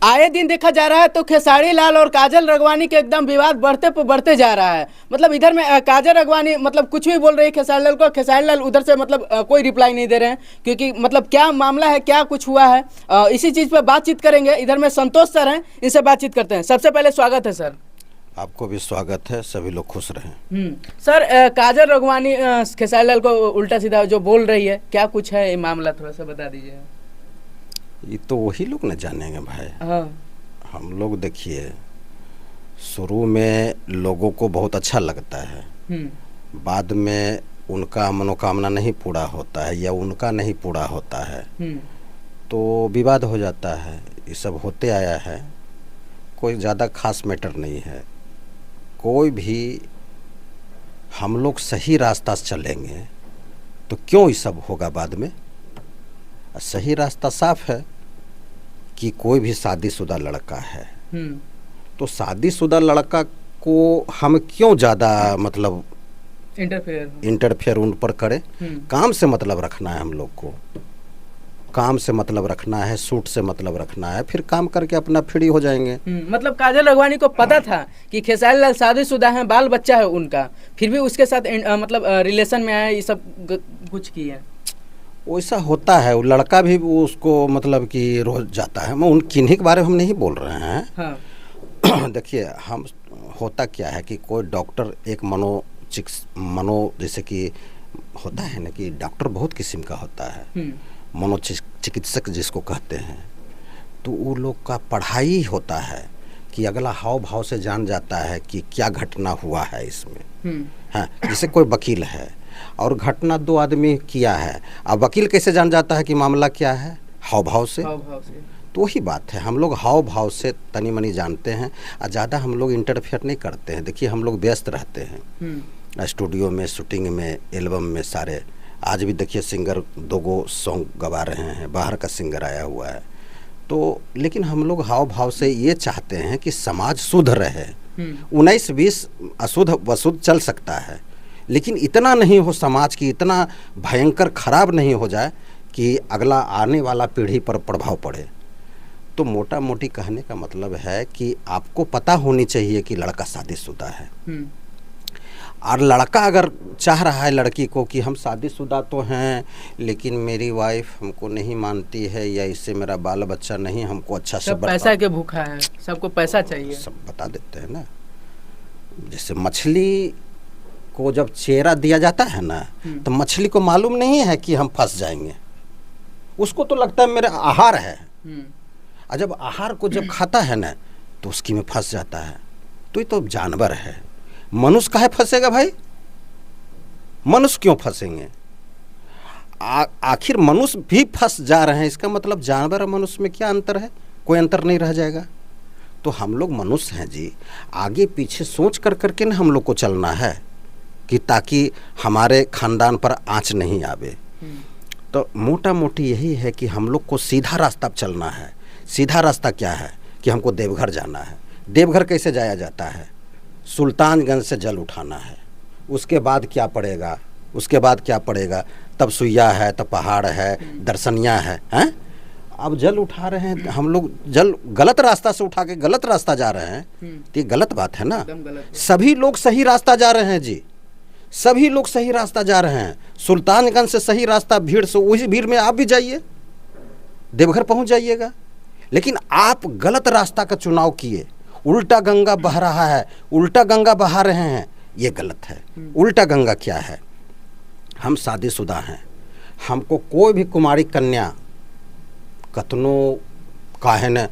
आए दिन देखा जा रहा है तो खेसारी लाल और काजल रगवानी के एकदम विवाद बढ़ते जा रहा है। मतलब इधर में काजल रगवानी मतलब कुछ भी बोल रही है खेसारी लाल को, खेसारी लाल उधर से मतलब कोई रिप्लाई नहीं दे रहे हैं, क्योंकि मतलब क्या मामला है, क्या कुछ हुआ है, इसी चीज़ पर बातचीत करेंगे। इधर में संतोष सर हैं, इनसे बातचीत करते हैं। सबसे पहले स्वागत है सर। आपको भी स्वागत है, सभी लोग खुश रहें। सर, काजल रगवानी खेसारी लाल को उल्टा सीधा जो बोल रही है, क्या कुछ है ये मामला, थोड़ा सा बता दीजिए। ये तो वही लोग न जानेंगे भाई। हाँ। हम लोग देखिए, शुरू में लोगों को बहुत अच्छा लगता है, बाद में उनका मनोकामना नहीं पूरा होता है या उनका नहीं पूरा होता है तो विवाद हो जाता है। ये सब होते आया है, कोई ज़्यादा खास मैटर नहीं है। कोई भी हम लोग सही रास्ता से चलेंगे तो क्यों ये सब होगा बाद में। सही रास्ता साफ है कि कोई भी शादीशुदा लड़का है तो शादीशुदा लड़का को हम क्यों ज़्यादा मतलब इंटरफेयर उन पर करें। काम से मतलब रखना है हम लोग को, काम से मतलब रखना है, सूट से मतलब रखना है, फिर काम करके अपना फ्री हो जाएंगे। मतलब काजल रगवानी को पता था कि खेसारी लाल शादीशुदा हैं, बाल बच्चा है उनका, फिर भी उसके साथ मतलब रिलेशन में आया, ये सब कुछ किया। वैसा होता है, वो लड़का भी उसको मतलब कि रोज जाता है। मैं उन किन्हीं के बारे में हम नहीं बोल रहे हैं। हाँ। देखिए, हम होता क्या है कि कोई डॉक्टर एक मनो जैसे कि होता है ना कि डॉक्टर बहुत किस्म का होता है, मनोचिकित्सक जिसको कहते हैं, तो वो लोग का पढ़ाई होता है कि अगला हाव भाव से जान जाता है कि क्या घटना हुआ है इसमें। हाँ, जैसे कोई वकील है और घटना दो आदमी किया है, अब वकील कैसे जान जाता है कि मामला क्या है? हाव भाव से। तो वही बात है, हम लोग हाव भाव से तनी मनी जानते हैं और ज़्यादा हम लोग इंटरफेयर नहीं करते हैं। देखिए, हम लोग व्यस्त रहते हैं स्टूडियो में, शूटिंग में, एल्बम में सारे। आज भी देखिए सिंगर 2 सॉन्ग गवा रहे हैं, बाहर का सिंगर आया हुआ है। तो लेकिन हम लोग हाव भाव से ये चाहते हैं कि समाज शुद्ध रहे। 19-20 अशुद्ध वशुद्ध चल सकता है, लेकिन इतना नहीं हो समाज की, इतना भयंकर खराब नहीं हो जाए कि अगला आने वाला पीढ़ी पर प्रभाव पड़े। तो मोटा मोटी कहने का मतलब है कि आपको पता होनी चाहिए कि लड़का शादीशुदा है, और लड़का अगर चाह रहा है लड़की को कि हम शादीशुदा तो हैं लेकिन मेरी वाइफ हमको नहीं मानती है या इससे मेरा बाल बच्चा नहीं, हमको अच्छा से पैसा के भूखा है, सबको पैसा चाहिए, सब बता देते हैं ना। जैसे मछली को जब चेहरा दिया जाता है ना, तो मछली को मालूम नहीं है कि हम फंस जाएंगे, उसको तो लगता है मेरा आहार है। और जब आहार को जब खाता है ना तो उसकी में फंस जाता है। तो ये तो जानवर है। मनुष्य काहे फंसेगा भाई? मनुष्य क्यों फंसेंगे? आखिर मनुष्य भी फंस जा रहे हैं, इसका मतलब जानवर और मनुष्य में क्या अंतर है? कोई अंतर नहीं रह जाएगा। तो हम लोग मनुष्य हैं जी, आगे पीछे सोच कर करके ना हम लोग को चलना है कि ताकि हमारे खानदान पर आँच नहीं आवे। तो मोटा मोटी यही है कि हम लोग को सीधा रास्ता चलना है। सीधा रास्ता क्या है कि हमको देवघर जाना है। देवघर कैसे जाया जाता है? सुल्तानगंज से जल उठाना है। उसके बाद क्या पड़ेगा? उसके बाद क्या पड़ेगा? तब सुइया है, तब पहाड़ है, दर्शनिया है, हैं? अब जल उठा रहे हैं हम लोग, जल गलत रास्ता से उठा के गलत रास्ता जा रहे हैं, तो ये गलत बात है ना। सभी लोग सही रास्ता जा रहे हैं जी, सभी लोग सही रास्ता जा रहे हैं। सुल्तानगंज से सही रास्ता, भीड़ से, उसी भीड़ में आप भी जाइए, देवघर पहुंच जाइएगा। लेकिन आप गलत रास्ता का चुनाव किए, उल्टा गंगा बह रहा है, उल्टा गंगा बहा रहे हैं, ये गलत है। उल्टा गंगा क्या है? हम शादीशुदा हैं, हमको कोई भी कुमारी कन्या कतनो काहे न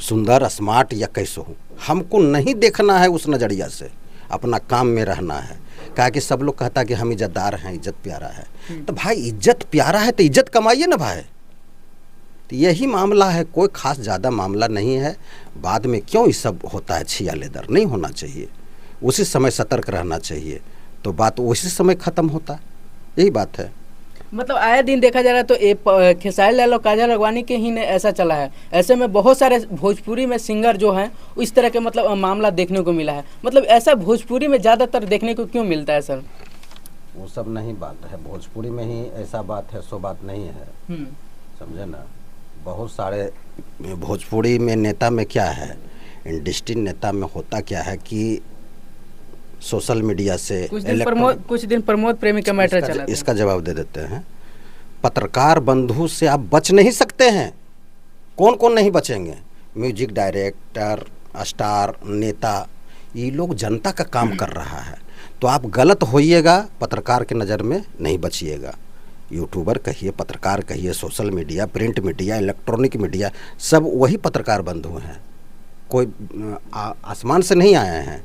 सुंदर स्मार्ट या कैसे हो, हमको नहीं देखना है उस नज़रिया से। अपना काम में रहना है। कहा कि सब लोग कहता कि हम इज्जतदार हैं, इज्जत प्यारा है। तो भाई इज्जत प्यारा है तो इज्जत कमाइए ना भाई। तो यही मामला है, कोई खास ज़्यादा मामला नहीं है। बाद में क्यों ये सब होता है, छिया लेदर नहीं होना चाहिए। उसी समय सतर्क रहना चाहिए, तो बात उसी समय ख़त्म होता, यही बात है। मतलब आए दिन देखा जा रहा है तो खेसारी लाल और काजल रगवानी के ही ने ऐसा चला है। ऐसे में बहुत सारे भोजपुरी में सिंगर जो हैं इस तरह के मतलब मामला देखने को मिला है। मतलब ऐसा भोजपुरी में ज़्यादातर देखने को क्यों मिलता है सर? वो सब नहीं बात है, भोजपुरी में ही ऐसा बात है, सो बात नहीं है, समझे ना। बहुत सारे भोजपुरी में नेता में क्या है, इंडस्ट्री नेता में होता क्या है कि सोशल मीडिया से कुछ दिन प्रमोद प्रेमी का मैटर चला था। इसका जवाब दे देते हैं। पत्रकार बंधु से आप बच नहीं सकते हैं। कौन कौन नहीं बचेंगे? म्यूजिक डायरेक्टर, स्टार, नेता, ये लोग जनता का काम कर रहा है, तो आप गलत होइएगा, पत्रकार के नज़र में नहीं बचिएगा। यूट्यूबर कहिए, पत्रकार कहिए, social media, print media, electronic media, सब वही पत्रकार बंधु हैं। कोई आसमान से नहीं आए हैं,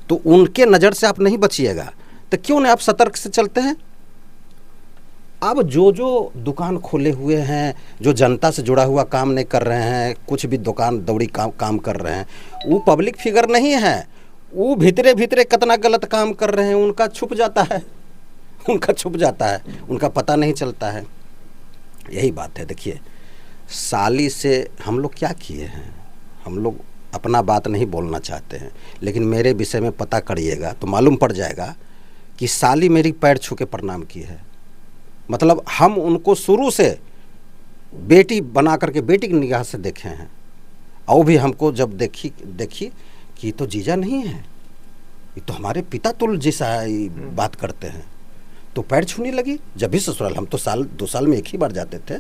तो उनके नज़र से आप नहीं बचिएगा। तो क्यों नहीं आप सतर्क से चलते हैं? अब जो दुकान खोले हुए हैं, जो जनता से जुड़ा हुआ काम नहीं कर रहे हैं, कुछ भी दुकान दौड़ी काम कर रहे हैं, वो पब्लिक फिगर नहीं है। वो भीतरे भीतरे कितना गलत काम कर रहे हैं, उनका छुप जाता है, उनका पता नहीं चलता है। यही बात है। देखिए, साली से हम लोग क्या किए हैं, हम लोग अपना बात नहीं बोलना चाहते हैं, लेकिन मेरे विषय में पता करिएगा तो मालूम पड़ जाएगा कि साली मेरी पैर छू के प्रणाम की है। मतलब हम उनको शुरू से बेटी बना करके बेटी की निगाह से देखे हैं, और भी हमको जब देखी कि तो जीजा नहीं है, ये तो हमारे पिता तुल्य जैसा बात करते हैं, तो पैर छूने लगी। जब भी ससुराल, हम तो 2 साल में एक ही बार जाते थे।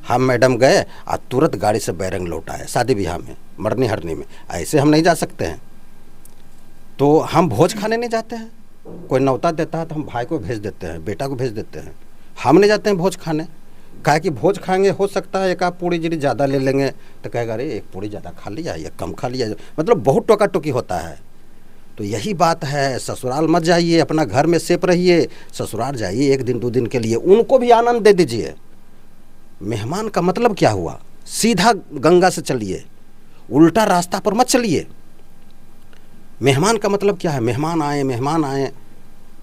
हम मैडम गए और तुरंत गाड़ी से बैरंग लौट आए। शादी ब्याह में, मरनी हरनी में, ऐसे हम नहीं जा सकते हैं। तो हम भोज खाने नहीं जाते हैं। कोई न्योता देता है तो हम भाई को भेज देते हैं, बेटा को भेज देते हैं। हम नहीं जाते हैं भोज खाने। काहे कि भोज खाएंगे, हो सकता है एक आध पूड़ी जरी ज़्यादा ले लेंगे तो कहेगा अरे एक पूड़ी ज़्यादा खा लिया या कम खा लिया, मतलब बहुत टोका टोकी होता है। तो यही बात है, ससुराल मत जाइए, अपना घर में सेफ रहिए। ससुराल जाइए 1 दिन 2 दिन के लिए, उनको भी आनंद दे दीजिए। मेहमान का मतलब क्या हुआ? सीधा गंगा से चलिए, उल्टा रास्ता पर मत चलिए। मेहमान का मतलब क्या है? मेहमान आए।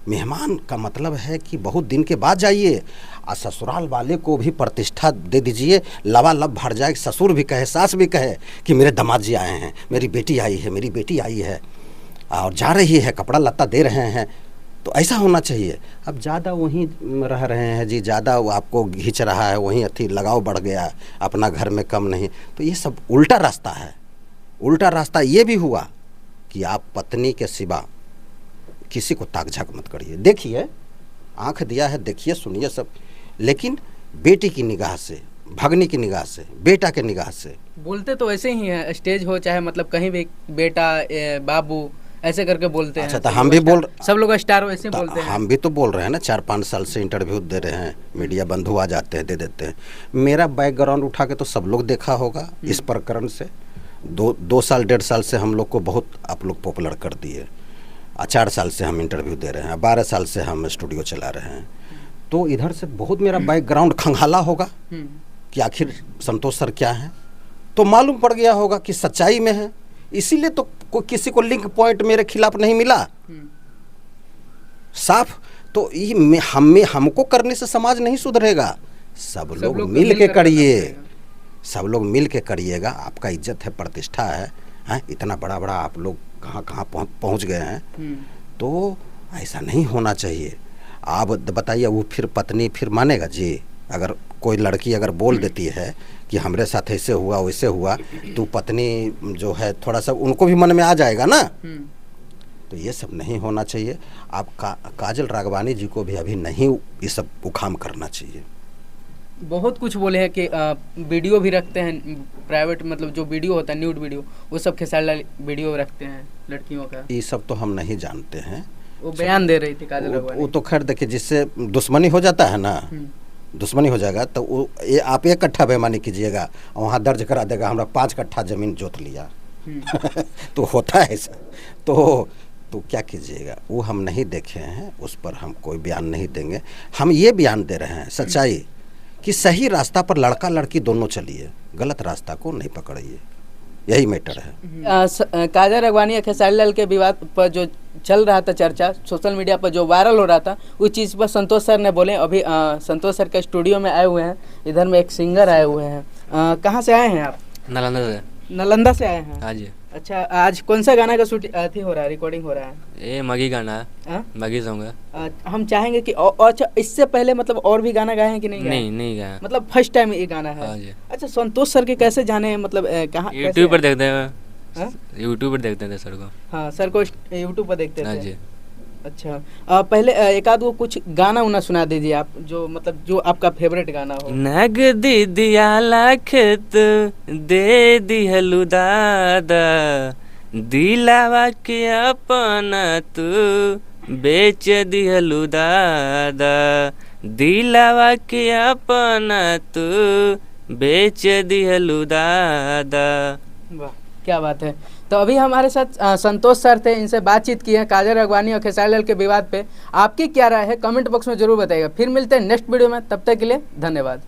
मेहमान का मतलब है कि बहुत दिन के बाद जाइए, और ससुराल वाले को भी प्रतिष्ठा दे दीजिए, लबालब भर जाए। ससुर भी कहे, सास भी कहे कि मेरे दामाद जी आए हैं, मेरी बेटी आई है और जा रही है, कपड़ा लत्ता दे रहे हैं। तो ऐसा होना चाहिए। अब ज़्यादा वहीं रह रहे हैं जी, ज़्यादा वो आपको खींच रहा है, वहीं अति लगाव बढ़ गया, अपना घर में कम नहीं। तो ये सब उल्टा रास्ता है। उल्टा रास्ता ये भी हुआ कि आप पत्नी के सिवा किसी को ताक झाक मत करिए। देखिए, आंख दिया है, देखिए सुनिए सब, लेकिन बेटी की निगाह से, भगनी की निगाह से, बेटा के निगाह से। बोलते तो ऐसे ही हैं, स्टेज हो चाहे मतलब कहीं भी, बेटा, बाबू, ऐसे करके बोलते हैं। अच्छा, तो हम भी सब लोग स्टार वैसे बोलते हैं। हम भी तो बोल रहे हैं ना, 4-5 साल से इंटरव्यू दे रहे हैं, मीडिया बंधु आ जाते हैं, दे देते हैं। मेरा बैकग्राउंड उठा के तो सब लोग देखा होगा इस प्रकरण से। 2 साल 1.5 साल से हम लोग को बहुत आप लोग पॉपुलर कर दिए। 4 साल से हम इंटरव्यू दे रहे हैं, 12 साल से हम स्टूडियो चला रहे हैं। तो इधर से बहुत मेरा बैकग्राउंड खंगाला होगा कि आखिर संतोष सर क्या है, तो मालूम पड़ गया होगा कि सच्चाई में है। इसीलिए तो किसी को लिंक पॉइंट मेरे खिलाफ नहीं मिला साफ। तो ये हमको करने से समाज नहीं सुधरेगा। सब लोग मिल के करिए, सब लोग मिल के करिएगा। आपका इज्जत है, प्रतिष्ठा है, इतना बड़ा बड़ा आप लोग कहाँ पहुँच गए हैं। तो ऐसा नहीं होना चाहिए। आप बताइए, वो फिर पत्नी फिर मानेगा जी? अगर कोई लड़की अगर बोल देती है कि हमरे साथ ऐसे हुआ वैसे हुआ, तो पत्नी जो है थोड़ा सा उनको भी मन में आ जाएगा ना। तो ये सब नहीं होना चाहिए। आप काजल राघवानी जी को भी अभी नहीं ये सब उखाम करना चाहिए। बहुत कुछ बोले हैं कि वीडियो भी रखते हैं प्राइवेट, मतलब जो वीडियो होता है न्यूड वीडियो, वो सब खेसारी वीडियो रखते हैं लड़कियों का। ये सब तो हम नहीं जानते हैं। वो बयान दे रही थी काजल राघवानी। वो तो खैर देखिए, जिससे दुश्मनी हो जाता है ना, दुश्मनी हो जाएगा तो वो आप 1 कट्ठा बेईमानी कीजिएगा, वहाँ दर्ज करा देगा हमरा 5 कट्ठा जमीन जोत लिया। तो होता है ऐसा। तो क्या कीजिएगा, वो हम नहीं देखे हैं, उस पर हम कोई बयान नहीं देंगे। हम ये बयान दे रहे हैं सच्चाई कि सही रास्ता पर लड़का लड़की दोनों चलिए, गलत रास्ता को नहीं पकड़िए। यही मैटर है। काजल राघवानी और खेसारी लाल के विवाद पर जो चल रहा था चर्चा, सोशल मीडिया पर जो वायरल हो रहा था, उस चीज़ पर संतोष सर ने बोले। अभी संतोष सर के स्टूडियो में आए हुए हैं, इधर में एक सिंगर आए हुए हैं। कहाँ से आए हैं आप? नालंदा से। नालंदा से आए हैं? हाँ जी। अच्छा, आज कौन सा गाना का शूटिंग अथी हो रहा है, रिकॉर्डिंग हो रहा है? ये मगी गाना है, हाँ? मगी सॉन्ग है। हम चाहेंगे कि अच्छा, इससे पहले मतलब और भी गाना गाए हैं कि नहीं गाए? नहीं गया। मतलब फर्स्ट टाइम ये गाना है? हाँ जी। अच्छा, संतोष सर के कैसे जाने हैं, मतलब कहाँ यूट्यूब पर देखते हैं, हाँ? यूट्यूब पर देखते थे सर को। हाँ, सर को यूट्यूब पर देखते हाँ थे। जी। अच्छा, पहले एक आध वो कुछ गाना उना सुना दीजिए आप, जो मतलब जो आपका फेवरेट गाना हो। नगदी दिया लाखत दे दिहलु दादा, दिलावा के अपना तू बेच दिहलु दादा, दिलावा के अपना तू बेच दिहलु दादा। वाह, क्या बात है। तो अभी हमारे साथ संतोष सर थे, इनसे बातचीत की है काजल राघवानी और खेसारी लाल के विवाद पे। आपकी क्या राय है कमेंट बॉक्स में जरूर बताइएगा। फिर मिलते हैं नेक्स्ट वीडियो में, तब तक के लिए धन्यवाद।